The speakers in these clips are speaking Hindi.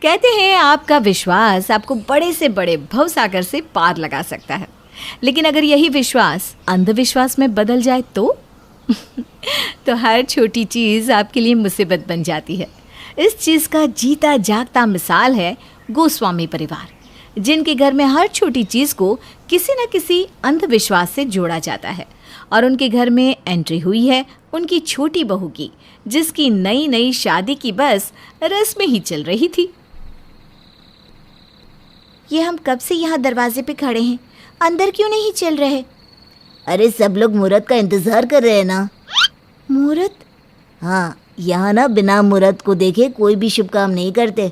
कहते हैं आपका विश्वास आपको बड़े से बड़े भवसागर से पार लगा सकता है, लेकिन अगर यही विश्वास अंधविश्वास में बदल जाए तो तो हर छोटी चीज़ आपके लिए मुसीबत बन जाती है। इस चीज़ का जीता जागता मिसाल है गोस्वामी परिवार, जिनके घर में हर छोटी चीज़ को किसी न किसी अंधविश्वास से जोड़ा जाता है। और उनके घर में एंट्री हुई है उनकी छोटी बहू की, जिसकी नई नई शादी की बस रस्में ही चल रही थी। ये हम कब से यहाँ दरवाजे पे खड़े हैं, अंदर क्यों नहीं चल रहे? अरे सब लोग मुहूर्त का इंतजार कर रहे हैं ना। मुहूर्त? हाँ, यहाँ ना बिना मुहूर्त को देखे कोई भी शुभ काम नहीं करते।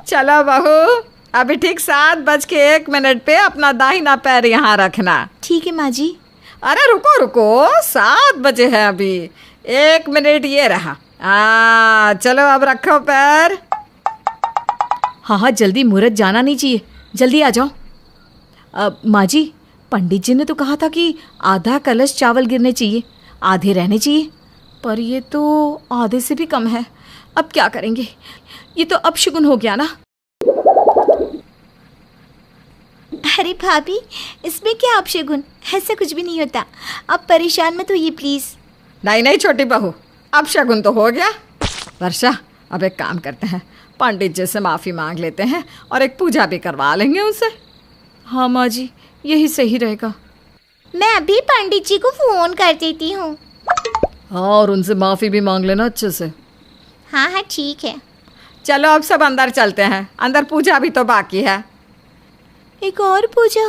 चलो बहू, अभी ठीक 7:01 पे अपना दाहिना पैर यहाँ रखना। ठीक है माँ जी। अरे रुको रुको, 7 बजे है अभी, 1 मिनट ये रहा। चलो अब रखो पैर। हाँ, जल्दी, मुहूर्त जाना नहीं चाहिए, जल्दी आ जाओ। माँ जी, पंडित जी ने तो कहा था कि आधा कलश चावल गिरने चाहिए, आधे रहने चाहिए, पर ये तो आधे से भी कम है। अब क्या करेंगे, ये तो अपशगुन हो गया ना। अरे भाभी, इसमें क्या अपशगुन, ऐसा कुछ भी नहीं होता, आप परेशान मत होइए प्लीज़। नहीं छोटी बहू, अपशगुन तो हो गया। वर्षा, अब एक काम करते हैं, पंडित जी से माफ़ी मांग लेते हैं और एक पूजा भी करवा लेंगे उनसे। हाँ माँ जी, यही सही रहेगा। मैं अभी पंडित जी को फ़ोन कर देती हूँ। हाँ, और उनसे माफ़ी भी मांग लेना अच्छे से। हाँ ठीक है। चलो अब सब अंदर चलते हैं, अंदर पूजा भी तो बाकी है। एक और पूजा?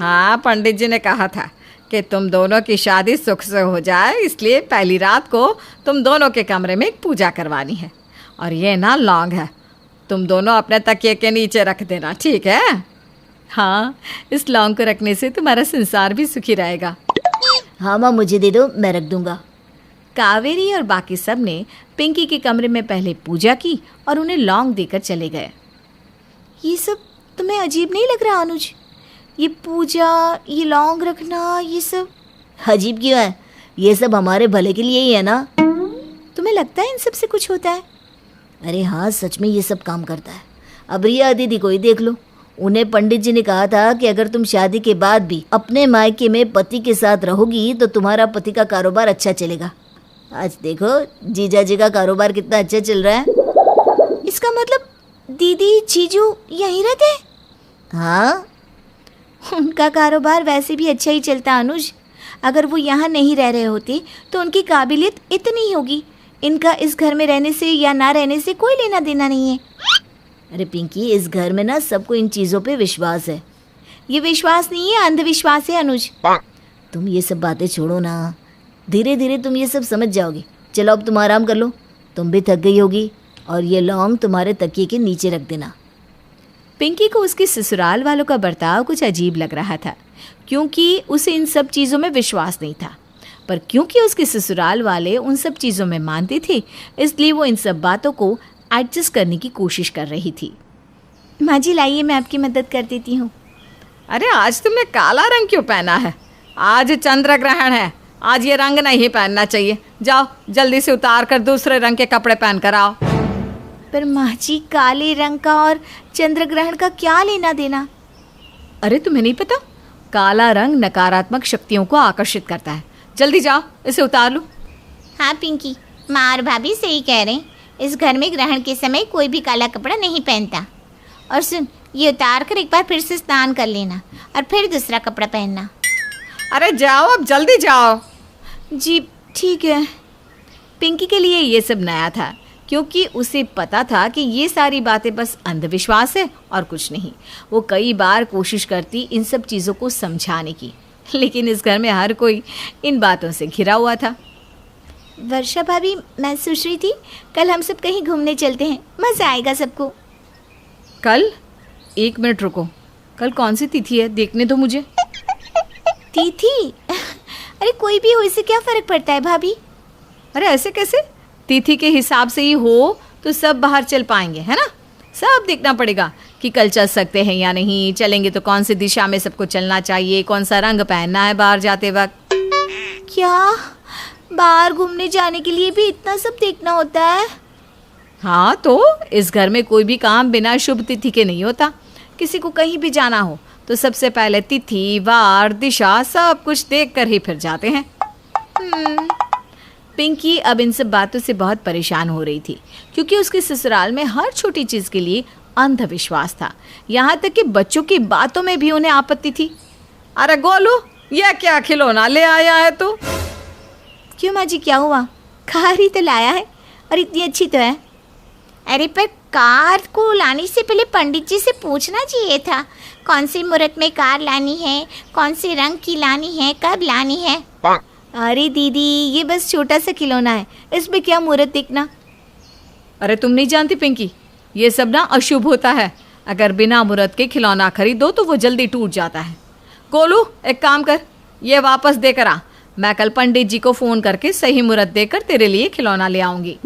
हाँ, पंडित जी ने कहा था कि तुम दोनों की शादी सुख से हो जाए, इसलिए पहली रात को तुम दोनों के कमरे में एक पूजा करवानी है। और ये ना लौंग है, तुम दोनों अपने तकिए के नीचे रख देना, ठीक है? हाँ, इस लौंग को रखने से तुम्हारा संसार भी सुखी रहेगा। हाँ माँ, मुझे दे दो, मैं रख दूंगा। कावेरी और बाकी सब ने पिंकी के कमरे में पहले पूजा की और उन्हें लौंग देकर चले गए। ये सब तुम्हें अजीब नहीं लग रहा अनुज? ये पूजा, ये लौंग रखना, ये सब अजीब क्यों है? ये सब हमारे भले के लिए ही है ना। तुम्हें लगता है इन सब से कुछ होता है? अरे हाँ, सच में ये सब काम करता है। अब रिया दीदी को ही देख लो, उन्हें पंडित जी ने कहा था कि अगर तुम शादी के बाद भी अपने मायके में पति के साथ रहोगी तो तुम्हारा पति का कारोबार अच्छा चलेगा। आज देखो जीजा जी का कारोबार कितना अच्छा चल रहा है। इसका मतलब दीदी जीजू यहीं रहते हैं? हाँ, उनका कारोबार वैसे भी अच्छा ही चलता अनुज। अगर वो यहाँ नहीं रह रहे होते तो उनकी काबिलियत इतनी ही होगी। इनका इस घर में रहने से या ना रहने से कोई लेना देना नहीं है। अरे पिंकी, इस घर में ना सबको इन चीज़ों पे विश्वास है। ये विश्वास नहीं है, अंधविश्वास है अनुज। तुम ये सब बातें छोड़ो ना, धीरे धीरे तुम ये सब समझ जाओगी। चलो अब तुम आराम कर लो, तुम भी थक गई होगी, और ये लौंग तुम्हारे तकिए के नीचे रख देना। पिंकी को उसके ससुराल वालों का बर्ताव कुछ अजीब लग रहा था, क्योंकि उसे इन सब चीज़ों में विश्वास नहीं था। पर क्योंकि उसके ससुराल वाले उन सब चीज़ों में मानते थे, इसलिए वो इन सब बातों को एडजस्ट करने की कोशिश कर रही थी। माँ जी लाइए, मैं आपकी मदद कर देती हूँ। अरे आज तुमने काला रंग क्यों पहना है? आज चंद्र ग्रहण है, आज ये रंग नहीं पहनना चाहिए। जाओ जल्दी से उतार कर दूसरे रंग के कपड़े पहन कर आओ। पर माँ जी, काले रंग का और चंद्र ग्रहण का क्या लेना देना? अरे तुम्हें नहीं पता, काला रंग नकारात्मक शक्तियों को आकर्षित करता है। जल्दी जाओ, इसे उतार लो। हाँ पिंकी, माँ और भाभी सही कह रहे हैं। इस घर में ग्रहण के समय कोई भी काला कपड़ा नहीं पहनता। और सुन, ये उतार कर एक बार फिर से स्नान कर लेना और फिर दूसरा कपड़ा पहनना। अरे जाओ, अब जल्दी जाओ। जी ठीक है। पिंकी के लिए ये सब नया था, क्योंकि उसे पता था कि ये सारी बातें बस अंधविश्वास है और कुछ नहीं। वो कई बार कोशिश करती इन सब चीज़ों को समझाने की, लेकिन इस घर में हर कोई इन बातों से घिरा हुआ था। वर्षा भाभी, मैं सोच रही थी कल हम सब कहीं घूमने चलते हैं, मज़ा आएगा सबको। कल? 1 मिनट रुको, कल कौन सी तिथि है, देखने दो मुझे। तिथि? अरे कोई भी हो, इससे क्या फ़र्क पड़ता है भाभी? अरे ऐसे कैसे? तिथि के हिसाब से ही हो तो सब बाहर चल पाएंगे, है ना? सब देखना पड़ेगा कि कल चल सकते हैं या नहीं, चलेंगे तो कौन सी दिशा में सबको चलना चाहिए, कौन सा रंग पहनना है बाहर जाते वक्त। क्या बाहर घूमने जाने के लिए भी इतना सब देखना होता है? हाँ, तो इस घर में कोई भी काम बिना शुभ तिथि के नहीं होता। किसी को कहीं भी जाना हो तो सबसे पहले तिथि, वार, दिशा सब कुछ देख कर ही फिर जाते हैं। पिंकी अब इन सब बातों से बहुत परेशान हो रही थी, क्योंकि उसके ससुराल में हर छोटी चीज के लिए अंधविश्वास था। यहाँ तक कि बच्चों की बातों में भी उन्हें आपत्ति थी। अरे गोलू, यह क्या खिलौना ले आया है तू? क्यों माँ जी, क्या हुआ? कार ही तो लाया है और इतनी अच्छी तो है। अरे पर कार को लाने से पहले पंडित जी से पूछना चाहिए था, कौन सी मुहूर्त में कार लानी है, कौन से रंग की लानी है, कब लानी है। अरे दीदी, ये बस छोटा सा खिलौना है, इसमें क्या मुहूर्त देखना। अरे तुम नहीं जानती पिंकी, ये सब ना अशुभ होता है। अगर बिना मुहूर्त के खिलौना खरीदो तो वो जल्दी टूट जाता है। गोलू, एक काम कर, ये वापस देकर आ। मैं कल पंडित जी को फ़ोन करके सही मुहूर्त देकर तेरे लिए खिलौना ले आऊँगी।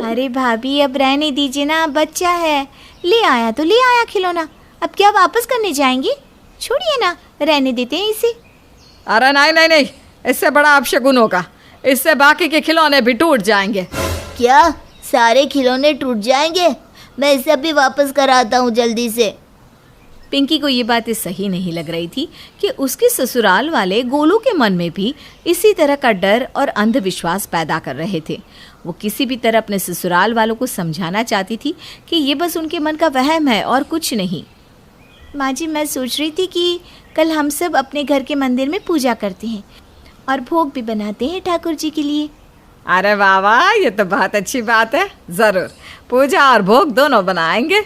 अरे भाभी, अब रहने दीजिए ना, बच्चा है। ले आया तो ले आया खिलौना, अब क्या वापस करने जाएंगे? छोड़िए ना, रहने देते हैं इसे। अरे नहीं नहीं नहीं, इससे बड़ा अपशगुन होगा। इससे बाकी के खिलौने भी टूट जाएंगे। क्या सारे खिलौने टूट जाएंगे? मैं इसे अभी वापस कराता हूँ जल्दी से। पिंकी को ये बातें सही नहीं लग रही थी कि उसके ससुराल वाले गोलू के मन में भी इसी तरह का डर और अंधविश्वास पैदा कर रहे थे। वो किसी भी तरह अपने ससुराल वालों को समझाना चाहती थी कि ये बस उनके मन का वहम है और कुछ नहीं। माँ जी, मैं सोच रही थी कि कल हम सब अपने घर के मंदिर में पूजा करते हैं और भोग भी बनाते हैं ठाकुर जी के लिए। अरे वाह वाह, ये तो बहुत अच्छी बात है। ज़रूर पूजा और भोग दोनों बनाएंगे।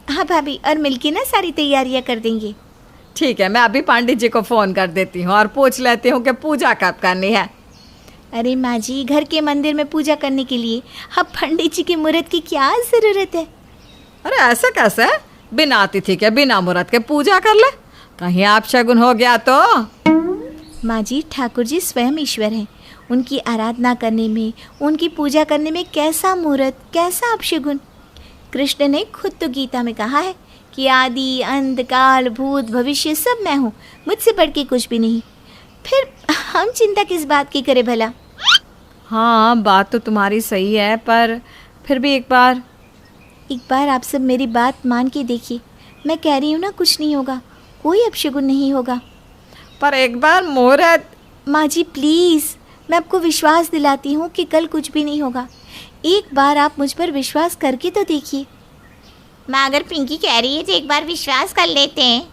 हाँ भाभी, और मिलके ना सारी तैयारियाँ कर देंगे। ठीक है, मैं अभी पंडित जी को फ़ोन कर देती हूँ और पूछ लेती हूँ कि पूजा कब करनी है। अरे माँ जी, घर के मंदिर में पूजा करने के लिए अब पंडित जी के मुहूर्त की क्या ज़रूरत है? अरे ऐसा कैसे? बिना तिथि के, बिना मुहूर्त के पूजा कर ले? कहीं आप शगुन हो गया तो? माँ जी, ठाकुर जी स्वयं ईश्वर हैं। उनकी आराधना करने में, उनकी पूजा करने में कैसा मुहूर्त, कैसा अपशगुन। कृष्ण ने खुद तो गीता में कहा है कि आदि अंत काल भूत भविष्य सब मैं हूँ, मुझसे बढ़ के कुछ भी नहीं। फिर हम चिंता किस बात की करें भला? हाँ, बात तो तुम्हारी सही है, पर फिर भी एक बार आप सब मेरी बात मान के देखिए। मैं कह रही हूँ ना, कुछ नहीं होगा, कोई अपशगुन नहीं होगा। पर एक बार मुहूर्त। माँ जी प्लीज़, मैं आपको विश्वास दिलाती हूँ कि कल कुछ भी नहीं होगा। एक बार आप मुझ पर विश्वास करके तो देखिए। माँ, अगर पिंकी कह रही है तो एक बार विश्वास कर लेते हैं।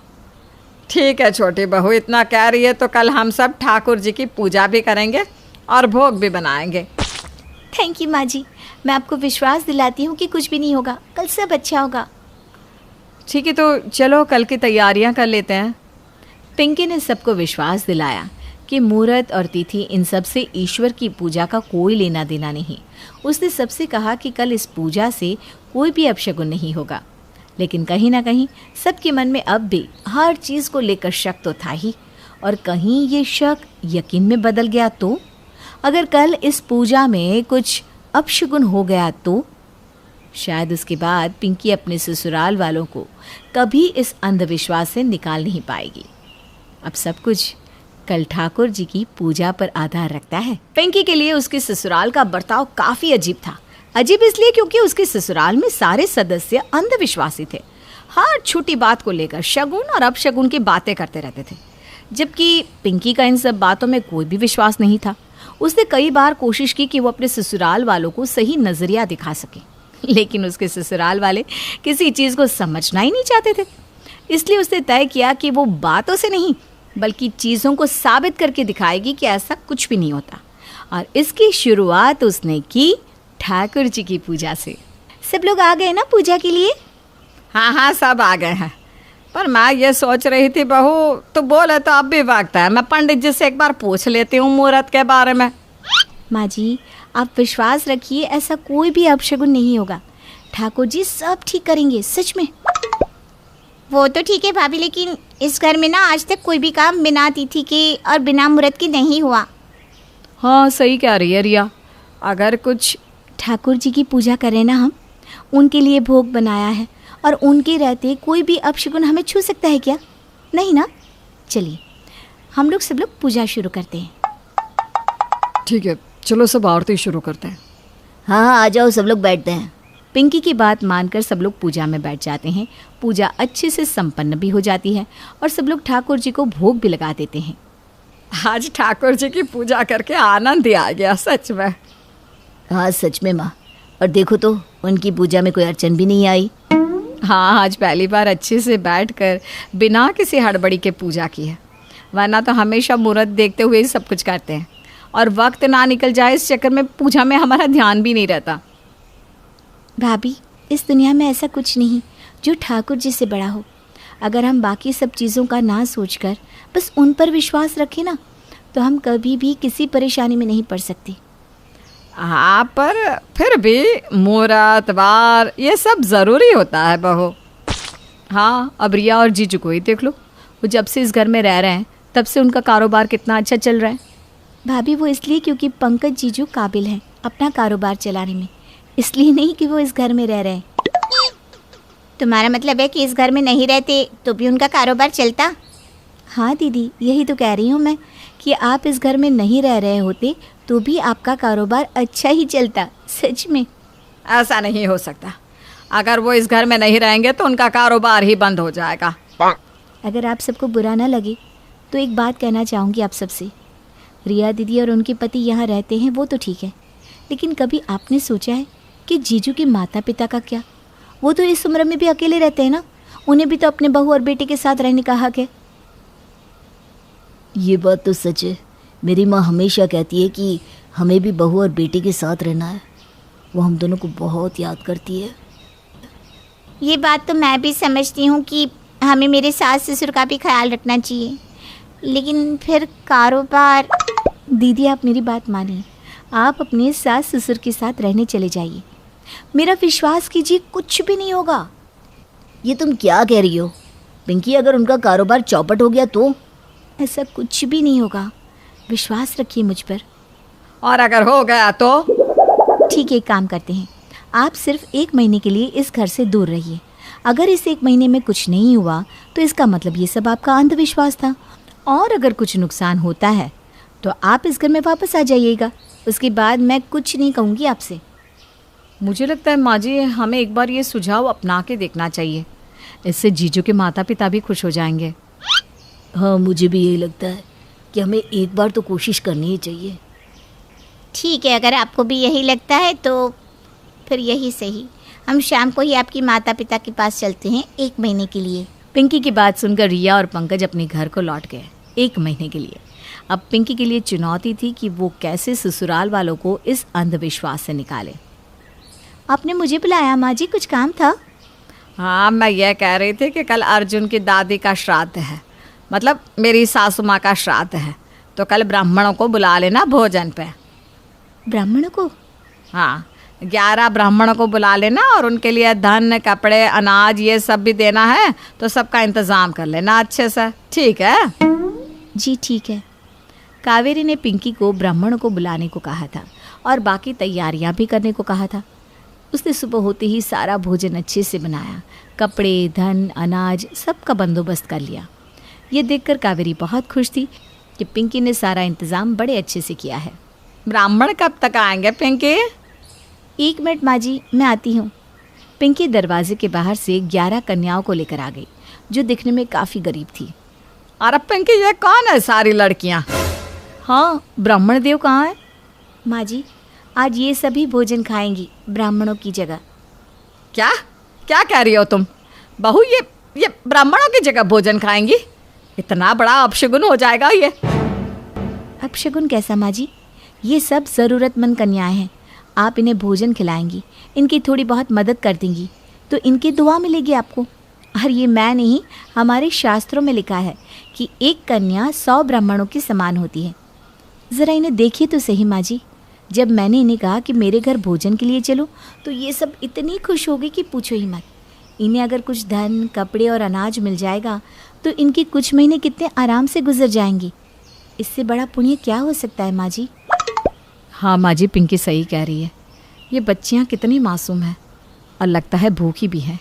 ठीक है छोटी बहू, इतना कह रही है तो कल हम सब ठाकुर जी की पूजा भी करेंगे और भोग भी बनाएंगे। थैंक यू माँ जी, मैं आपको विश्वास दिलाती हूँ कि कुछ भी नहीं होगा, कल सब अच्छा होगा। ठीक है, तो चलो कल की तैयारियां कर लेते हैं। पिंकी ने सबको विश्वास दिलाया कि मुहूर्त और तिथि इन सब से ईश्वर की पूजा का कोई लेना देना नहीं। उसने सबसे कहा कि कल इस पूजा से कोई भी अपशगुन नहीं होगा। लेकिन कहीं ना कहीं सबके मन में अब भी हर चीज़ को लेकर शक तो था ही, और कहीं ये शक यकीन में बदल गया तो? अगर कल इस पूजा में कुछ अपशगुन हो गया तो? शायद उसके बाद पिंकी अपने ससुराल वालों को कभी इस अंधविश्वास से निकाल नहीं पाएगी। अब सब कुछ कल ठाकुर जी की पूजा पर आधार रखता है। पिंकी के लिए उसके ससुराल का बर्ताव काफी अजीब था। अजीब इसलिए क्योंकि उसके ससुराल में सारे सदस्य अंधविश्वासी थे। हर छोटी बात को लेकर शगुन और अपशगुन की बातें करते रहते थे, जबकि पिंकी का इन सब बातों में कोई भी विश्वास नहीं था। उसने कई बार कोशिश की कि वो अपने ससुराल वालों को सही नजरिया दिखा सके, लेकिन उसके ससुराल वाले किसी चीज़ को समझना ही नहीं चाहते थे। इसलिए उसने तय किया कि वो बातों से नहीं बल्कि चीज़ों को साबित करके दिखाएगी कि ऐसा कुछ भी नहीं होता। और इसकी शुरुआत उसने की ठाकुर जी की पूजा से। सब लोग आ गए ना पूजा के लिए? हाँ हाँ, सब आ गए हैं। पर मैं ये सोच रही थी बहू, तो बोले तो अब भी वक्त है, मैं पंडित जी से एक बार पूछ लेती हूँ मुहूर्त के बारे में। माँ जी, आप विश्वास रखिए, ऐसा कोई भी अपशगुन नहीं होगा। ठाकुर जी सब ठीक करेंगे, सच में। वो तो ठीक है भाभी, लेकिन इस घर में ना आज तक कोई भी काम बिना तिथि के और बिना मुहूर्त के नहीं हुआ। हाँ, सही कह रही है रिया। अगर कुछ ठाकुर जी की पूजा करें ना, हम उनके लिए भोग बनाया है और उनके रहते कोई भी अपशगुन हमें छू सकता है क्या? नहीं ना। चलिए हम लोग सब लोग पूजा शुरू करते हैं। ठीक है, चलो सब आरती शुरू करते हैं। हाँ हाँ, आ जाओ, सब लोग बैठते हैं। पिंकी की बात मानकर सब लोग पूजा में बैठ जाते हैं। पूजा अच्छे से संपन्न भी हो जाती है और सब लोग ठाकुर जी को भोग भी लगा देते हैं। आज ठाकुर जी की पूजा करके आनंद ही आ गया सच में। हाँ सच में माँ, और देखो तो उनकी पूजा में कोई अड़चन भी नहीं आई। हाँ, आज पहली बार अच्छे से बैठकर बिना किसी हड़बड़ी के पूजा की है, वरना तो हमेशा मुहूर्त देखते हुए ही सब कुछ करते हैं और वक्त ना निकल जाए इस चक्कर में पूजा में हमारा ध्यान भी नहीं रहता। भाभी, इस दुनिया में ऐसा कुछ नहीं जो ठाकुर जी से बड़ा हो। अगर हम बाकी सब चीज़ों का ना सोचकर बस उन पर विश्वास रखें ना, तो हम कभी भी किसी परेशानी में नहीं पड़ सकते। हाँ, पर फिर भी मुहूर्त वार ये सब ज़रूरी होता है बहू। हाँ, अब रिया और जीजू को ही देख लो, वो जब से इस घर में रह रहे हैं तब से उनका कारोबार कितना अच्छा चल रहा है। भाभी, वो इसलिए क्योंकि पंकज जीजू काबिल हैं अपना कारोबार चलाने में, इसलिए नहीं कि वो इस घर में रह रहे हैं। तुम्हारा मतलब है कि इस घर में नहीं रहते तो भी उनका कारोबार चलता? हाँ दीदी, यही तो कह रही हूँ मैं कि आप इस घर में नहीं रह रहे होते तो भी आपका कारोबार अच्छा ही चलता। सच में ऐसा नहीं हो सकता। अगर वो इस घर में नहीं रहेंगे तो उनका कारोबार ही बंद हो जाएगा। अगर आप सबको बुरा ना लगे तो एक बात कहना चाहूँगी आप सबसे। रिया दीदी और उनके पति यहाँ रहते हैं वो तो ठीक है, लेकिन कभी आपने सोचा है कि जीजू के माता पिता का क्या? वो तो इस उम्र में भी अकेले रहते हैं ना, उन्हें भी तो अपने बहू और बेटे के साथ रहने का हक है। ये बात तो सच है। मेरी माँ हमेशा कहती है कि हमें भी बहू और बेटे के साथ रहना है। वो हम दोनों को बहुत याद करती है। ये बात तो मैं भी समझती हूँ कि हमें मेरे सास ससुर का भी ख्याल रखना चाहिए, लेकिन फिर कारोबार। दीदी, आप मेरी बात मानिए, आप अपने सास ससुर के साथ रहने चले जाइए। मेरा विश्वास कीजिए, कुछ भी नहीं होगा। ये तुम क्या कह रही हो पिंकी? अगर उनका कारोबार चौपट हो गया तो? ऐसा कुछ भी नहीं होगा, विश्वास रखिए मुझ पर। और अगर हो गया तो? ठीक है, एक काम करते हैं, आप सिर्फ 1 महीने के लिए इस घर से दूर रहिए। अगर इस 1 महीने में कुछ नहीं हुआ तो इसका मतलब ये सब आपका अंधविश्वास था, और अगर कुछ नुकसान होता है तो आप इस घर में वापस आ जाइएगा। उसके बाद मैं कुछ नहीं कहूँगी आपसे। मुझे लगता है माँ जी, हमें एक बार ये सुझाव अपना के देखना चाहिए। इससे जीजू के माता पिता भी खुश हो जाएंगे। हाँ, मुझे भी यही लगता है कि हमें एक बार तो कोशिश करनी ही चाहिए। ठीक है, अगर आपको भी यही लगता है तो फिर यही सही। हम शाम को ही आपकी माता पिता के पास चलते हैं 1 महीने के लिए। पिंकी की बात सुनकर रिया और पंकज अपने घर को लौट गए 1 महीने के लिए। अब पिंकी के लिए चुनौती थी कि वो कैसे ससुराल वालों को इस अंधविश्वास से निकाले। आपने मुझे बुलाया माँ जी, कुछ काम था? हाँ, मैं यह कह रही थी कि कल अर्जुन की दादी का श्राद्ध है, मतलब मेरी सासू माँ का श्राद्ध है, तो कल ब्राह्मणों को बुला लेना भोजन पे। ब्राह्मणों को? हाँ, 11 ब्राह्मणों को बुला लेना और उनके लिए धन, कपड़े, अनाज ये सब भी देना है, तो सबका इंतज़ाम कर लेना अच्छे से। ठीक है? जी ठीक है। कावेरी ने पिंकी को ब्राह्मणों को बुलाने को कहा था और बाकी तैयारियां भी करने को कहा था। उसने सुबह होते ही सारा भोजन अच्छे से बनाया, कपड़े, धन, अनाज सबका बंदोबस्त कर लिया। ये देखकर कावेरी बहुत खुश थी कि पिंकी ने सारा इंतज़ाम बड़े अच्छे से किया है। ब्राह्मण कब तक आएंगे पिंकी? 1 मिनट माँ जी, मैं आती हूँ। पिंकी दरवाजे के बाहर से 11 कन्याओं को लेकर आ गई, जो दिखने में काफ़ी गरीब थी। अरे पिंकी, ये कौन है सारी लड़कियाँ? हाँ, ब्राह्मण देव कहाँ है? माँ जी, आज ये सभी भोजन खाएंगी ब्राह्मणों की जगह। क्या क्या कह रही हो तुम बहू? ये ब्राह्मणों की जगह भोजन खाएंगी? इतना बड़ा अपशगुन हो जाएगा ये। अपशगुन कैसा माँ जी? ये सब ज़रूरतमंद कन्याएं हैं, आप इन्हें भोजन खिलाएंगी, इनकी थोड़ी बहुत मदद कर देंगी तो इनकी दुआ मिलेगी आपको। और ये मैं नहीं, हमारे शास्त्रों में लिखा है कि एक कन्या 100 ब्राह्मणों की समान होती है। ज़रा इन्हें देखिए तो सही माँ जी, जब मैंने इन्हें कहा कि मेरे घर भोजन के लिए चलो तो ये सब इतनी खुश हो गई कि पूछो ही मत। इन्हें अगर कुछ धन, कपड़े और अनाज मिल जाएगा तो इनके कुछ महीने कितने आराम से गुजर जाएंगे। इससे बड़ा पुण्य क्या हो सकता है माँ जी? हाँ माँ जी, पिंकी सही कह रही है। ये बच्चियाँ कितनी मासूम हैं और लगता है भूखी भी हैं।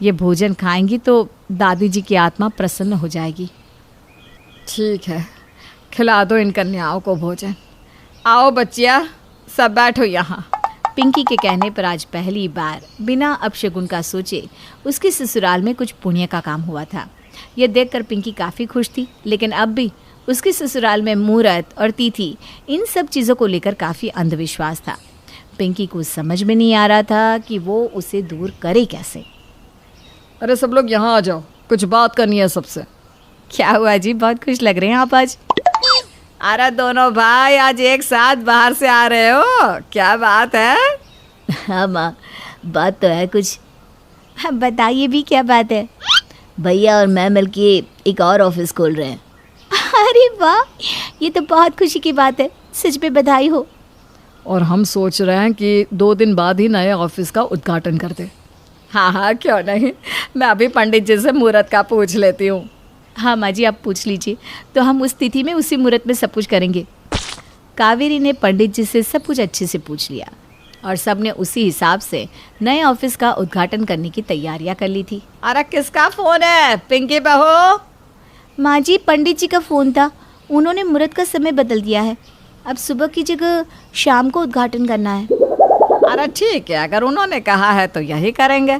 ये भोजन खाएंगी तो दादी जी की आत्मा प्रसन्न हो जाएगी। ठीक है, खिला दो इन कन्याओं को भोजन। आओ बच्चियाँ, सब बैठो यहाँ। पिंकी के कहने पर आज पहली बार बिना अपशगुन का सोचे उसके ससुराल में कुछ पुण्य का काम हुआ था। यह देखकर पिंकी काफ़ी खुश थी, लेकिन अब भी उसके ससुराल में मुहूर्त और तिथि इन सब चीज़ों को लेकर काफ़ी अंधविश्वास था। पिंकी को समझ में नहीं आ रहा था कि वो उसे दूर करे कैसे। अरे सब लोग यहाँ आ जाओ, कुछ बात करनी है सबसे। क्या हुआ जी, बहुत खुश लग रहे हैं आप आज। अरे दोनों भाई आज एक साथ बाहर से आ रहे हो, क्या बात है? हाँ माँ, बात तो है कुछ। बताइए भी, क्या बात है? भैया और मैं मिलके एक और ऑफिस खोल रहे हैं। अरे वाह, ये तो बहुत खुशी की बात है, सच में बधाई हो। और हम सोच रहे हैं कि 2 दिन बाद ही नए ऑफिस का उद्घाटन कर दें। हाँ हाँ, क्यों नहीं। मैं अभी पंडित जी से मुहूर्त का पूछ लेती हूँ। हाँ माँ जी, आप पूछ लीजिए, तो हम उस तिथि में उसी मुहूर्त में सब कुछ करेंगे। कावेरी ने पंडित जी से सब कुछ अच्छे से पूछ लिया और सब ने उसी हिसाब से नए ऑफिस का उद्घाटन करने की तैयारियां कर ली थी। अरे किसका फ़ोन है पिंकी बहू? माँ जी, पंडित जी का फ़ोन था, उन्होंने मुहूर्त का समय बदल दिया है। अब सुबह की जगह शाम को उद्घाटन करना है। अरे ठीक है, अगर उन्होंने कहा है तो यही करेंगे।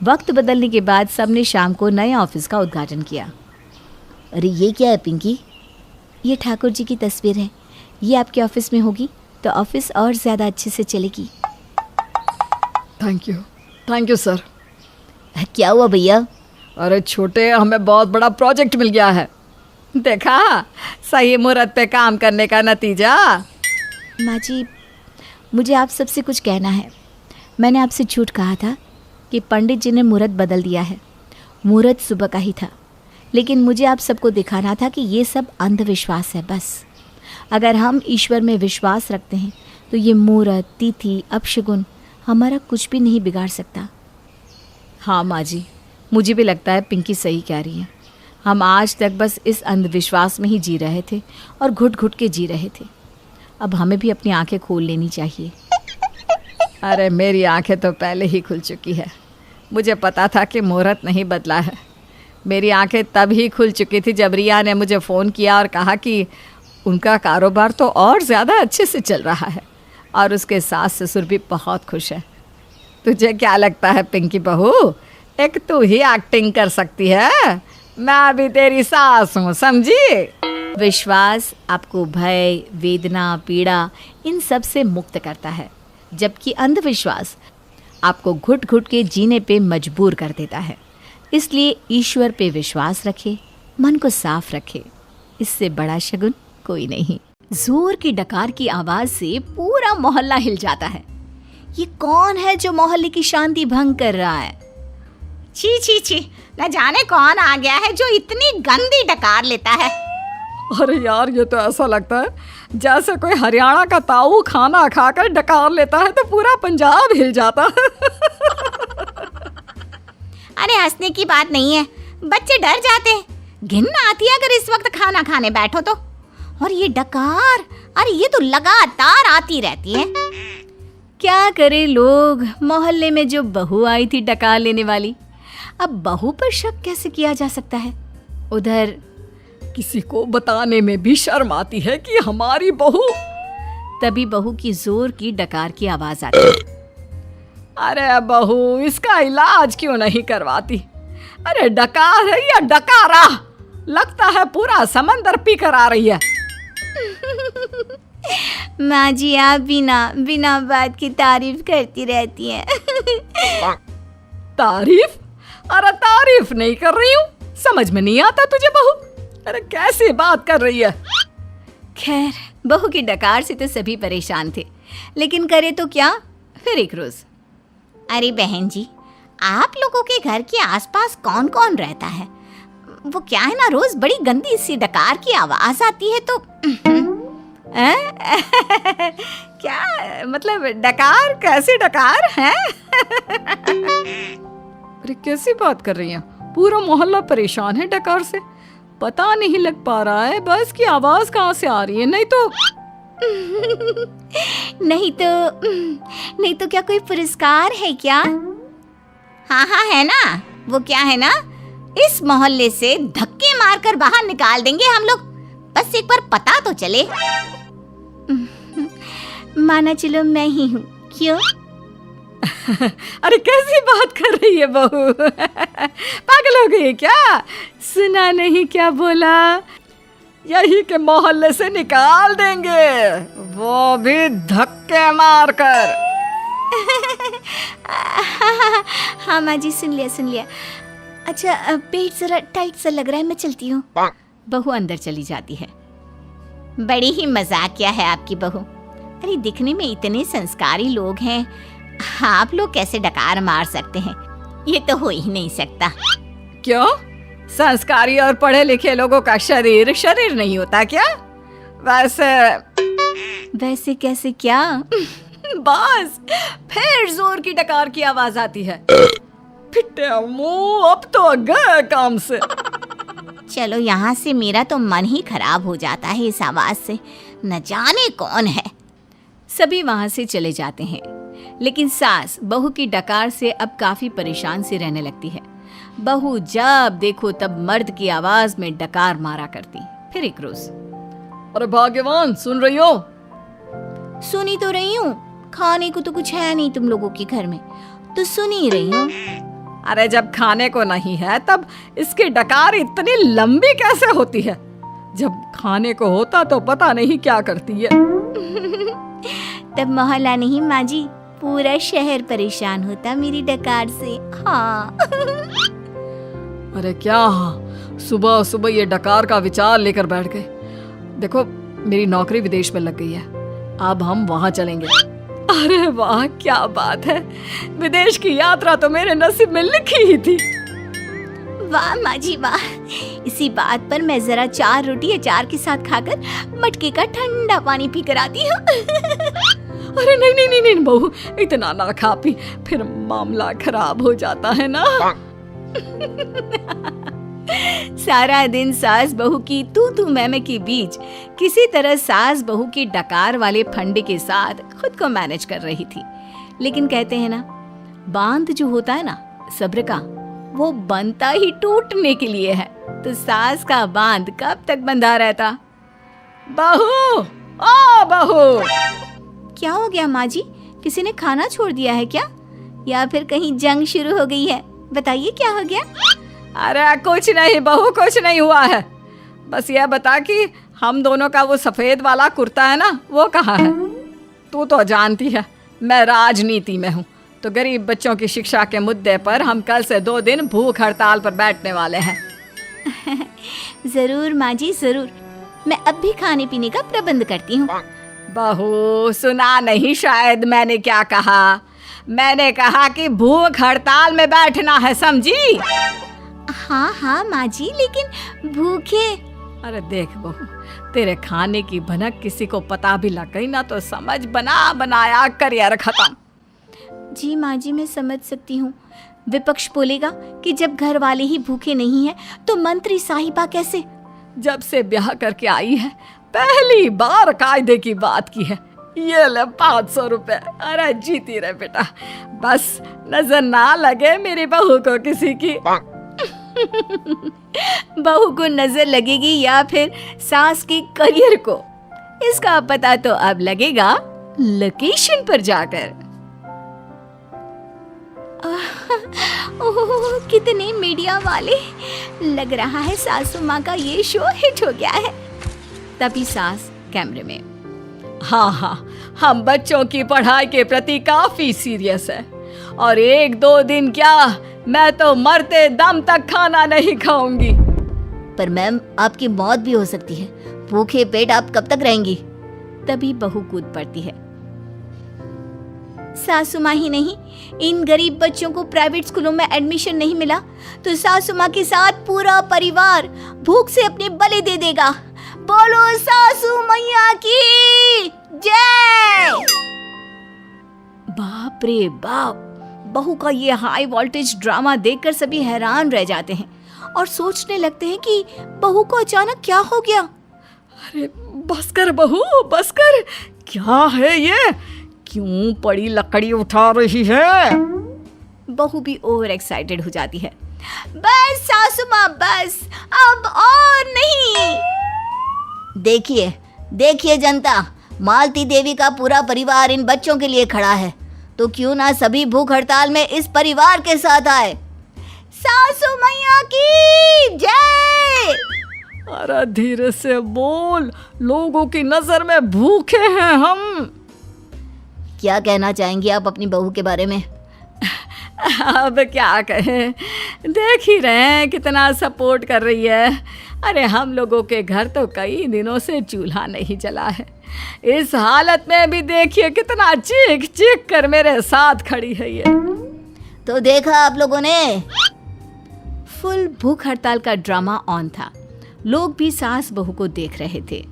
वक्त बदलने के बाद सब ने शाम को नए ऑफिस का उद्घाटन किया। अरे ये क्या है पिंकी? ये ठाकुर जी की तस्वीर है, ये आपके ऑफिस में होगी तो ऑफिस और ज़्यादा अच्छे से चलेगी। Thank you sir. क्या हुआ भैया? अरे छोटे, हमें बहुत बड़ा प्रोजेक्ट मिल गया है। देखा, सही मुहूर्त पे काम करने का नतीजा। माँ जी, मुझे आप सबसे कुछ कहना है। मैंने आपसे झूठ कहा था कि पंडित जी ने मुहूर्त बदल दिया है। मुहूर्त सुबह का ही था, लेकिन मुझे आप सबको दिखाना था कि ये सब अंधविश्वास है। बस अगर हम ईश्वर में विश्वास रखते हैं तो ये मुहूर्त, तिथि, अपशगुन हमारा कुछ भी नहीं बिगाड़ सकता। हाँ माँ जी, मुझे भी लगता है पिंकी सही कह रही है। हम आज तक बस इस अंधविश्वास में ही जी रहे थे और घुट घुट के जी रहे थे। अब हमें भी अपनी आंखें खोल लेनी चाहिए। अरे मेरी आंखें तो पहले ही खुल चुकी है। मुझे पता था कि मुहूर्त नहीं बदला है। मेरी आंखें तब ही खुल चुकी थी जब रिया ने मुझे फ़ोन किया और कहा कि उनका कारोबार तो और ज़्यादा अच्छे से चल रहा है और उसके सास ससुर भी बहुत खुश है। तुझे क्या लगता है पिंकी बहू, एक तू ही एक्टिंग कर सकती है? मैं भी तेरी सास हूँ, समझी? विश्वास आपको भय, वेदना, पीड़ा इन सब से मुक्त करता है, जबकि अंधविश्वास आपको घुट घुट के जीने पे मजबूर कर देता है। इसलिए ईश्वर पे विश्वास रखे, मन को साफ रखे, इससे बड़ा शगुन कोई नहीं। जोर की डकार की आवाज से पूरा मोहल्ला हिल जाता है। ये कौन है जो मोहल्ले की शांति भंग कर रहा है? छी छी छी, न जाने कौन आ गया है जो इतनी गंदी डकार लेता है। अरे यार, ये तो ऐसा लगता है जैसे कोई हरियाणा का ताऊ खाना खाकर डकार लेता है तो पूरा पंजाब हिल जाता है। अरे हंसने की बात नहीं है, बच्चे डर जाते हैं, घिन आती है अगर इस वक्त खाना खाने बैठो तो। और ये डकार, अरे ये तो लगातार आती रहती है। क्या करे लोग, मोहल्ले में जो बहू आई थी डकार लेने वाली, अब बहू पर शक कैसे किया जा सकता है? उधर किसी को बताने में भी शर्म आती है कि हमारी बहू। तभी बहू की जोर की डकार की आवाज आती है। अरे बहू, इसका इलाज क्यों नहीं करवाती? अरे डकार है या डकारा? लगता है पूरा समंदर पी कर आ रही है। माँ जी, आप बिना बात की तारीफ करती रहती हैं। तारीफ? अरे तारीफ नहीं कर रही हूँ, समझ में नहीं आता तुझे बहू? अरे कैसी बात कर रही है? खैर, बहू की डकार से तो सभी परेशान थे, लेकिन करे तो क्या? फिर एक रोज, अरे बहन जी, आप लोगों के घर के आसपास कौन कौन रहता है? वो क्या है ना, रोज बड़ी गंदी सी डकार की आवाज आती है तो क्या मतलब डकार? कैसी डकार है? अरे कैसी बात कर रही हैं? पूरा मोहल्ला परेशान है डकार से। पता नहीं लग पा रहा है बस की आवाज कहाँ से आ रही है। नहीं तो क्या कोई पुरस्कार है क्या? हाँ है ना, वो क्या है ना, इस मोहल्ले से धक्के मारकर बाहर निकाल देंगे हम लोग, बस एक बार पता तो चले। माना चलो मैं ही हूँ, क्यों? अरे कैसी बात कर रही है बहू? पागल हो गई क्या? सुना नहीं क्या बोला? यही के मोहल्ले से निकाल देंगे, वो भी धक्के मारकर। हाँ माँ जी, सुन लिया। अच्छा, पेट जरा टाइट सा लग रहा है, मैं चलती हूँ। बहू अंदर चली जाती है। बड़ी ही मजाकिया है आपकी बहू। अरे दिखने में इतने संस्कारी लोग हैं, आप लोग कैसे डकार मार सकते हैं? ये तो हो ही नहीं सकता। क्यों? संस्कारी और पढ़े लिखे लोगों का शरीर नहीं होता क्या? वैसे कैसे क्या? बस फिर जोर की डकार की आवाज आती है। फिटे मुंह, अब तो गए काम से। चलो यहाँ से, मेरा तो मन ही खराब हो जाता है इस आवाज से। न जाने कौन है। सभी वहां से चले जाते हैं, लेकिन सास बहू की डकार से अब काफी परेशान सी रहने लगती है। बहू जब देखो तब मर्द की आवाज में डकार मारा करती। फिर एक रोज, अरे भाग्यवान, सुन रही हो? सुनी तो रही हूँ, खाने को तो कुछ है नहीं तुम लोगों के घर में, तो सुन ही रही हूँ। अरे जब खाने को नहीं है तब इसकी डकार इतनी लंबी कैसे होती है? जब खाने को होता तो पता नहीं क्या करती है। तब मोहल्ला नहीं माँ जी, पूरा शहर परेशान होता मेरी डकार से। हाँ। अरे क्या सुबह सुबह ये डकार का विचार लेकर बैठ गए। देखो, मेरी नौकरी विदेश में लग गई है, अब हम वहां चलेंगे। अरे वाह, क्या बात है! विदेश की यात्रा तो मेरे नसीब में लिखी ही थी। वाह माँ जी वाह, इसी बात पर मैं जरा 4 रोटी अचार के साथ खाकर मटके का ठंडा पानी पी कर आती हूँ। अरे नहीं बहू, इतना ना खा पी, फिर मामला खराब हो जाता है ना। सारा दिन सास बहू की तू मैं के बीच किसी तरह सास बहू की डकार वाले फंडे के साथ खुद को मैनेज कर रही थी। लेकिन कहते हैं ना, बांध जो होता है ना सब्र का, वो बनता ही टूटने के लिए है। तो सास का बांध कब तक बंधा रहता? बहू, ओ बहू! क्या हो गया माँ जी? किसी ने खाना छोड़ दिया है क्या, या फिर कहीं जंग शुरू हो गई है? बताइए क्या हो गया? अरे कुछ नहीं बहू, कुछ नहीं हुआ है। बस यह बता कि हम दोनों का वो सफेद वाला कुर्ता है ना, वो कहाँ है? तू तो जानती है मैं राजनीति में हूँ, तो गरीब बच्चों की शिक्षा के मुद्दे पर हम कल से 2 दिन भूख हड़ताल पर बैठने वाले हैं। जरूर माँ जी जरूर, मैं अब भी खाने पीने का प्रबंध करती हूँ। बहू, सुना नहीं शायद मैंने क्या कहा? मैंने कहा कि भूख हड़ताल में बैठना है, समझी? हाँ माँ जी, लेकिन भूखे। अरे देख बहू, तेरे खाने की भनक किसी को पता भी लग गई ना तो समझ बना बनाया करियर खत्म। जी माँ जी, मैं समझ सकती हूँ। विपक्ष बोलेगा कि जब घर वाले ही भूखे नहीं हैं तो मंत्री साहिबा कैसे? जब से ब्याह करके आई है पहली बार कायदे की बात की है। ये ले 500 रुपए। अरे जीती रहे बेटा, बस नजर ना लगे मेरी बहू को किसी की। बहू को नजर लगेगी या फिर सास के करियर को, इसका पता तो अब लगेगा लोकेशन पर जाकर। ओह, कितने मीडिया वाले! लग रहा है सासू माँ का ये शो हिट हो गया है। तभी सास कैमरे में, हाँ, हम बच्चों की पढ़ाई के प्रति काफी सीरियस है, और 1-2 दिन क्या, मैं तो मरते दम तक खाना नहीं खाऊंगी। पर मैम, आपकी मौत भी हो सकती है, भूखे पेट आप कब तक रहेंगी? तभी बहू कूद पड़ती है। सासू माँ ही नहीं, इन गरीब बच्चों को प्राइवेट स्कूलों में एडमिशन नहीं मिला तो सासू माँ के साथ पूरा परिवार भूख से अपने बलि दे देगा। बोलो सासू मैया की जय! बाप रे बाप! बहू का ये हाई वोल्टेज ड्रामा देखकर सभी हैरान रह जाते हैं और सोचने लगते हैं कि बहू को अचानक क्या हो गया। अरे बस कर बहू, बस कर! क्या है ये? क्यों पड़ी लकड़ी उठा रही है? बहू भी ओवर एक्साइटेड हो जाती है। बस सासू माँ, बस, अब और नहीं। देखिए जनता, मालती देवी का पूरा परिवार इन बच्चों के लिए खड़ा है। तो क्यों ना सभी भूख हड़ताल में इस परिवार के साथ आए। सासू मैया की जय। अरे धीरे से बोल, लोगों की नजर में भूखे हैं हम। क्या कहना चाहेंगी आप अपनी बहू के बारे में? अब क्या कहें, देख ही रहे हैं कितना सपोर्ट कर रही है। अरे हम लोगों के घर तो कई दिनों से चूल्हा नहीं जला है, इस हालत में भी देखिए कितना चीख चीख कर मेरे साथ खड़ी है ये। तो देखा आप लोगों ने, फुल भूख हड़ताल का ड्रामा ऑन था। लोग भी सास बहू को देख रहे थे।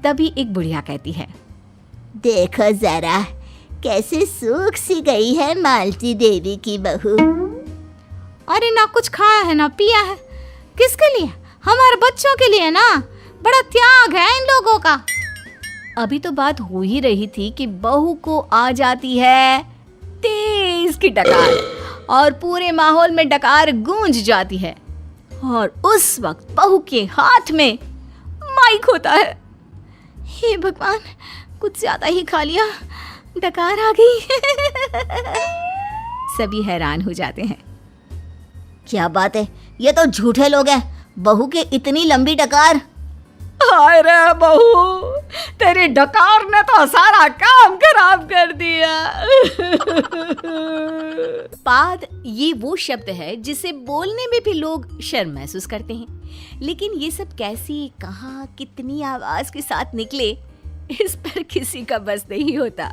तभी एक बुढ़िया कहती है, देखो जरा कैसे सूख सी गई है मालती देवी की बहू। अरे ना कुछ खाया है ना पिया है, किसके लिए? हमारे बच्चों के लिए ना। बड़ा त्याग है इन लोगों का। अभी तो बात हो ही रही थी कि बहू को आ जाती है तेज की डकार और पूरे माहौल में डकार गूंज जाती है। और उस वक्त बहू के हाथ में माइक होता है। हे भगवान, कुछ ज्यादा ही खा लिया, डकार आ गई। सभी हैरान हो जाते हैं। क्या बात है, ये तो झूठे लोग हैं। बहू के इतनी लंबी डकार। हाय रे बहू, तेरी डकार ने तो सारा काम खराब कर दिया। पाद ये वो शब्द है जिसे बोलने में भी लोग शर्म महसूस करते हैं, लेकिन ये सब कैसी, कहाँ, कितनी आवाज के साथ निकले, इस पर किसी का बस नहीं होता।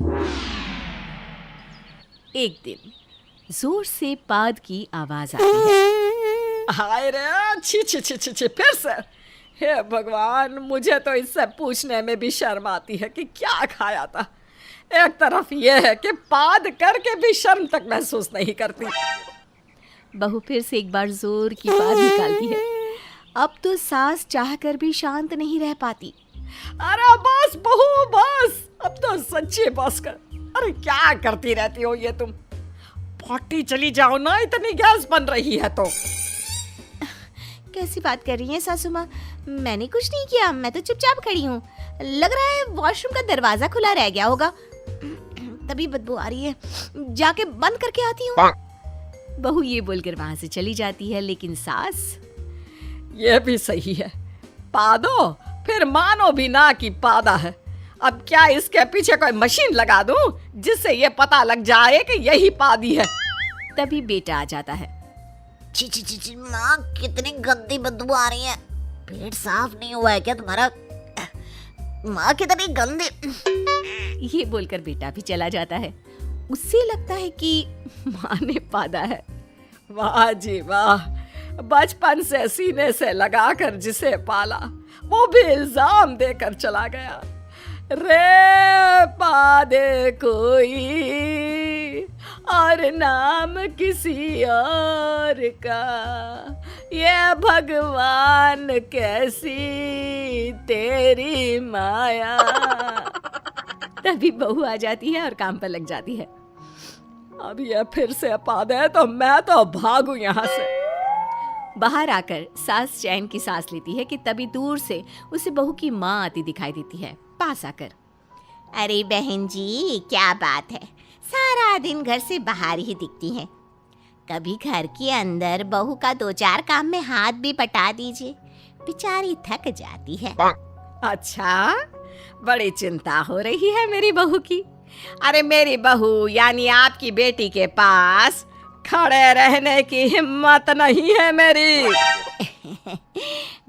एक दिन जोर से पाद की आवाज आती है। हाय रे, छी छी छी छी छी, फिर से। हे भगवान, मुझे तो इससे पूछने में भी शर्म आती है कि क्या खाया था। एक तरफ ये है कि पाद करके भी शर्म तक महसूस नहीं करती। बहू फिर से एक बार जोर की पाद निकालती है। अब तो सास चाहकर भी शांत नहीं रह पाती। अरे बस बहू बस, अब तो सच्ची बस कर। अरे क्या करती रहती हो ये तुम? पॉटी चली जाओ ना, इतनी गैस बन रही है तो। कैसी बात कर रही हैं सासू माँ? मैंने कुछ नहीं किया, मैं तो चुपचाप खड़ी हूँ। लग रहा है वॉशरूम का दरवाजा खुला रह गया होगा, तभी बदबू आ रही है। जाके बंद करके आती हूँ। बहू ये बोलकर वहां से चली जाती है, लेकिन सास, ये भी सही है, पादो फिर मानो भी ना कि पादा है। अब क्या इसके पीछे कोई मशीन लगा दूं जिससे ये पता लग जाए कि यही पादी है। तभी बेटा आ जाता है। ची ची ची ची, माँ कितनी गंदी बदबू आ रही है। पेट साफ नहीं हुआ है क्या तुम्हारा? माँ कितनी गंदी। ये बोलकर बेटा भी चला जाता है। उससे लगता है कि माँ ने पादा है। वाह जी वाह, बचपन से सीने से लगाकर जिसे पाला वो भी इल्जाम देकर चला गया। रे पादे कोई और नाम किसी और का, ये भगवान कैसी तेरी माया। तभी बहू आ जाती है और काम पर लग जाती है। अब ये फिर से पादे तो मैं तो भागूं यहाँ से। बाहर आकर सास चैन की सांस लेती है कि तभी दूर से उसे बहू की माँ आती दिखाई देती है। पास आकर, अरे बहन जी, क्या बात है, सारा दिन घर से बाहर ही दिखती हैं। कभी घर के अंदर बहू का 2-4 काम में हाथ भी बटा दीजिए, बेचारी थक जाती है। अच्छा, बड़ी चिंता हो रही है मेरी बहू की। अरे मेरी बहू यानी आपकी बेटी के पास खड़े रहने की हिम्मत नहीं है मेरी।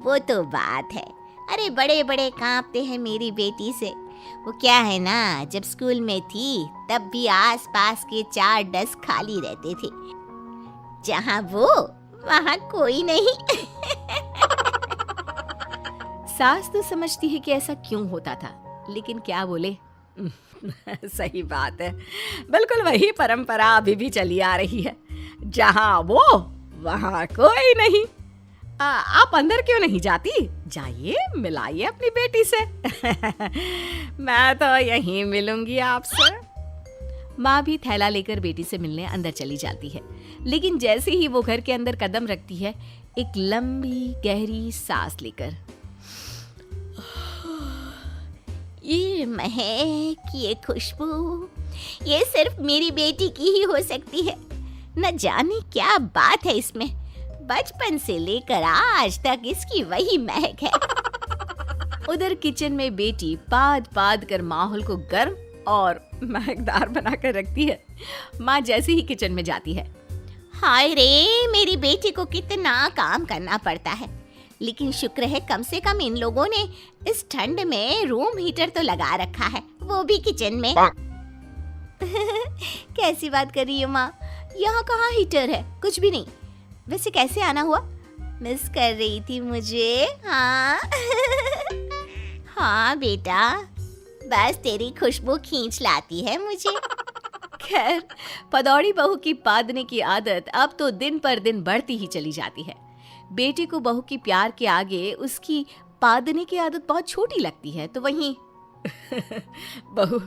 वो तो बात है, अरे बड़े बड़े कांपते हैं मेरी बेटी से। वो क्या है ना, जब स्कूल में थी तब भी आस पास के 4 डेस्क खाली रहते थे, जहाँ वो वहाँ कोई नहीं। सास तो समझती है कि ऐसा क्यों होता था, लेकिन क्या बोले। सही बात है, बिल्कुल वही परंपरा अभी भी चली आ रही है, जहाँ वो वहाँ कोई नहीं। आप अंदर क्यों नहीं जाती? जाइए, मिलाइए अपनी बेटी से। मैं तो यहीं मिलूंगी आपसे। माँ भी थैला लेकर बेटी से मिलने अंदर चली जाती है, लेकिन जैसे ही वो घर के अंदर कदम रखती है, एक लंबी गहरी सांस लेकर, ये महक, ये खुशबू, ये सिर्फ मेरी बेटी की ही हो सकती है। न जाने क्या बात है इसमें, बचपन से लेकर आज तक इसकी वही महक है। उधर किचन में बेटी पाद पाद कर माहौल को गर्म और महकदार बनाकर रखती है। माँ जैसे ही किचन में जाती है, हाय रे, मेरी बेटी को कितना काम करना पड़ता है, लेकिन शुक्र है कम से कम इन लोगों ने इस ठंड में रूम हीटर तो लगा रखा है, वो भी किचन में। कैसी बात कर रही हो माँ, यहाँ कहाँ हीटर है, कुछ भी नहीं। वैसे कैसे आना हुआ? मिस कर रही थी मुझे? हाँ। हाँ बेटा, बस तेरी खुशबू खींच लाती है मुझे। खैर पदौड़ी बहू की पादने की आदत अब तो दिन पर दिन बढ़ती ही चली जाती है। बेटी को बहू की प्यार के आगे उसकी पादने की आदत बहुत छोटी लगती है। तो वहीं बहू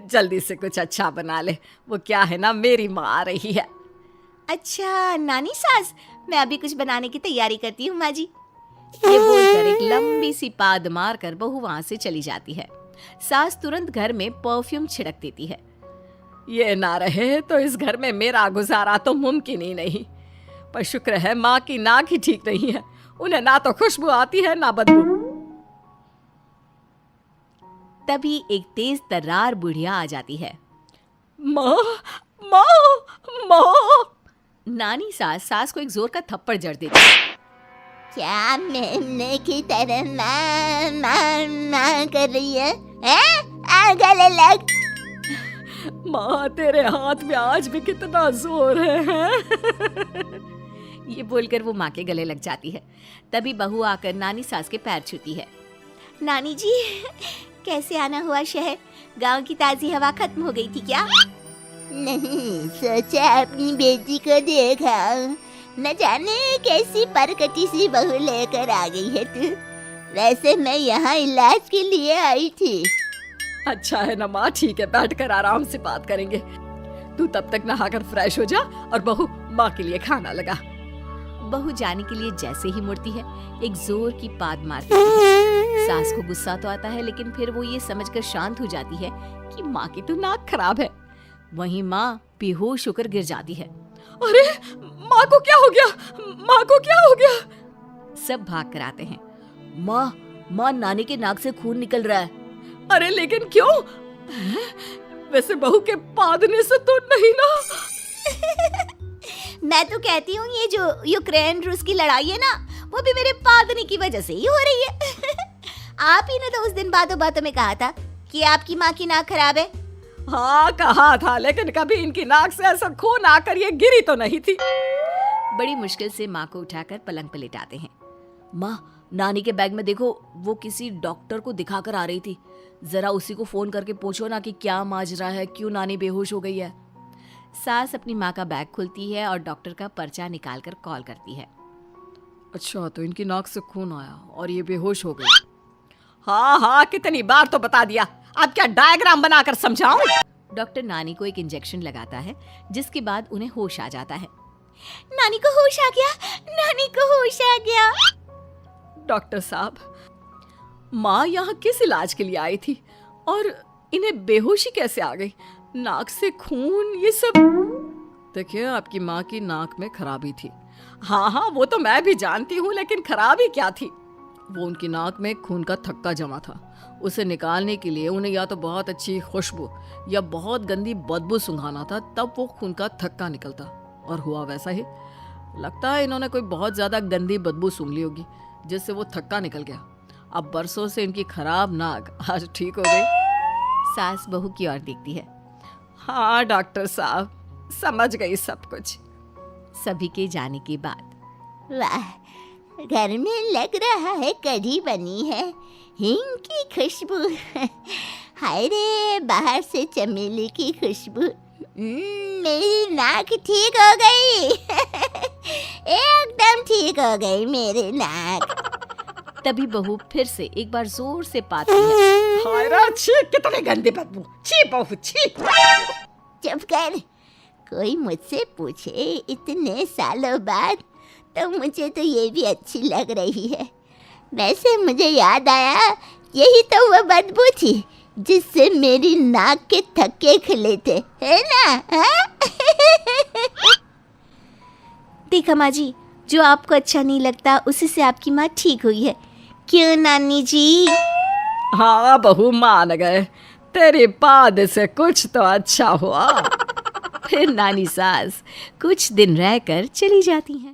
जल्दी से कुछ अच्छा बना ले, वो क्या है ना, मेरी माँ आ रही है। अच्छा नानी सास, मैं अभी कुछ बनाने की तैयारी करती हूँ माँ जी। ये बोलकर एक लंबी सी पाद मार कर बहू वहां से चली जाती है। सास तुरंत घर में परफ्यूम छिड़क देती है। ये ना रहे तो इस घर में मेरा गुजारा तो मुमकिन ही नहीं। पर शुक्र है माँ की नाक ही ठीक नहीं है, उन्हें ना तो खुशबू आती है ना बदबू। तभी एक तेज तर्रार बुढ़िया आ जाती है। माँ माँ माँ! नानी सास को एक जोर का थप्पड़ जड़ देती है। क्या मेमने की तरह माँ कर रही है? गले लग। माँ तेरे हाथ में आज भी कितना जोर है। ये बोलकर वो माँ के गले लग जाती है। तभी बहू आकर नानी सास के पैर छूती है। नानी जी, कैसे आना हुआ शहर? गांव की ताजी हवा खत्म हो गई थी क्या? नहीं, सोचा अपनी बेटी को देखा। न जाने कैसी परकटी सी बहू लेकर आ गई है तू। वैसे मैं यहाँ इलाज के लिए आई थी। अच्छा है ना माँ, ठीक है, बैठकर आराम से बात करेंगे। तू तब तक नहाकर फ्रेश हो जा और बहू माँ के लिए खाना लगा। बहू जाने के लिए जैसे ही मुड़ती है, एक जोर की पाद मारती है। सास को गुस्सा तो आता है, लेकिन फिर वो ये समझकर शांत हो जाती है कि माँ की तो नाक खराब है। वहीं माँ बेहोश होकर गिर जाती है। अरे माँ को क्या हो गया? माँ को क्या हो गया? सब भाग कर आते हैं। माँ नानी के नाक से खून निकल रहा है। अरे लेकिन क्यों? वैसे बहू के पादने से तो नहीं ना? मैं तो कहती हूँ ये जो यूक्रेन रूस की लड़ाई है ना, वो भी मेरे पादने की वजह से ही हो रही है। आप ही ने तो उस दिन बातों बातों में कहा था कि आपकी माँ की नाक खराब है। हाँ कहा था, लेकिन कभी इनकी नाक से ऐसा खून आकर ये गिरी तो नहीं थी। बड़ी मुश्किल से माँ को उठाकर पलंग पर लेटाते हैं। माँ नानी के बैग में देखो, वो किसी डॉक्टर को दिखाकर आ रही थी। जरा उसी को फोन करके पूछो ना कि क्या माजरा है, क्यों नानी बेहोश हो गई है। सास अपनी माँ का बैग खोलती है और डॉक्टर का पर्चा निकालकर कॉल करती है। अच्छा, तो इनकी नाक से खून आया और ये बेहोश हो गई। हाँ, कितनी बार तो बता दिया, अब क्या डायग्राम बनाकर समझाऊं? डॉक्टर नानी को एक इंजेक्शन लगाता है, जिसके बाद उन्हें होश आ जाता है। नानी को होश आ गया, नानी को होश आ गया। डॉक्टर साहब, माँ यहाँ किस इलाज के लिए आई थी और इन्हें बेहोशी कैसे आ गई? नाक से खून, ये सब। देखिए, आपकी माँ की नाक में खराबी थी। हाँ, वो तो मैं भी जानती हूँ, लेकिन खराबी क्या थी? वो उनकी नाक में खून का थक्का जमा था। उसे निकालने के लिए उन्हें या तो बहुत अच्छी खुशबू या बहुत गंदी बदबू सूंघाना था, तब वो खून का थक्का निकलता। और हुआ वैसा ही। लगता है इन्होंने कोई बहुत ज्यादा गंदी बदबू सूंघ ली होगी, जिससे वो थक्का निकल गया। अब बरसों से इनकी खराब नाक आज ठीक हो गई। सास बहू की ओर देखती है। हाँ डॉक्टर साहब, समझ गई सब कुछ। सभी के जाने के बाद, वाह, घर में लग रहा है कढ़ी बनी है, हींग की खुशबू। हाय रे, बाहर से चमेली की खुशबू। मेरी नाक ठीक हो गई। एकदम ठीक हो गई मेरी नाक। तभी बहू फिर से एक बार जोर से पाती है। हाय रे, छी, कितनी गंदी बदबू। छी बहू, छी। चुप कर। कोई मुझसे पूछे इतने सालों बाद तो मुझे तो ये भी अच्छी लग रही है। वैसे मुझे याद आया यही तो वह बदबू थी जिससे मेरी नाक के थक्के खुले थे, है ना? हाँ? देखा माँ जी, जो आपको अच्छा नहीं लगता उसी से आपकी माँ ठीक हुई है। क्यों नानी जी? हाँ बहू, मान गए, तेरी बाद से कुछ तो अच्छा हुआ। फिर नानी सास कुछ दिन रहकर चली जाती हैं।